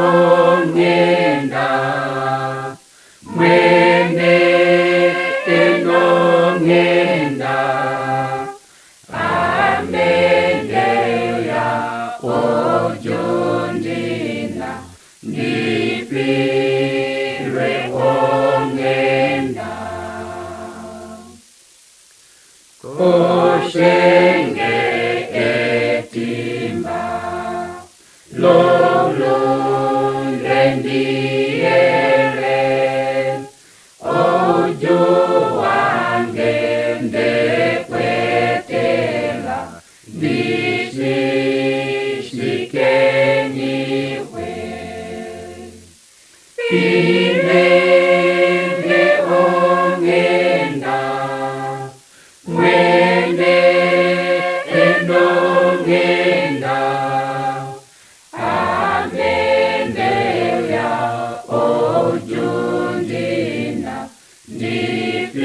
ongenda mwene enongenda amendeya ojondina ndipirwe ongenda koshenge etimba lolo ndendiere ojo wange ndekwetela ndishishikeniwe pilenge ongenda mwene enongenda amendeya ojondina ndipirwe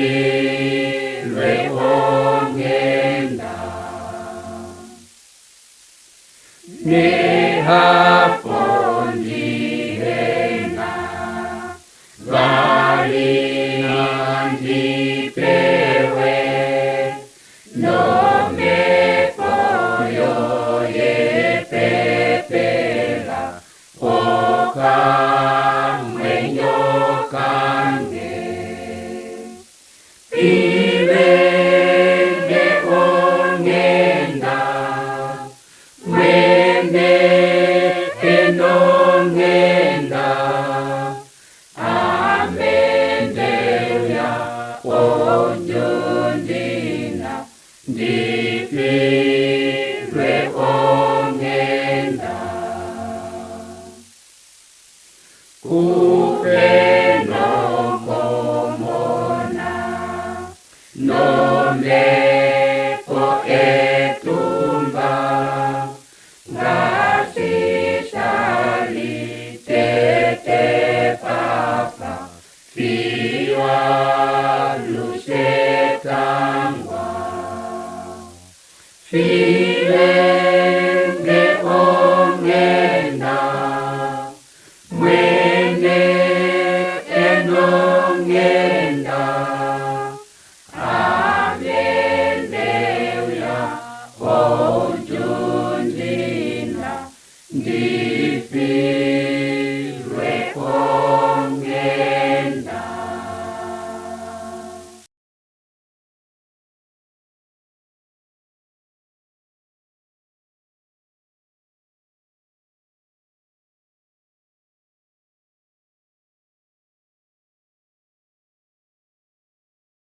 ongenda nehapondihena valina ndipewe nomepoyo yepepela okamwenyo kange pilenge ongenda mwene enongenda amendeya ojondina ndipirwe ongenda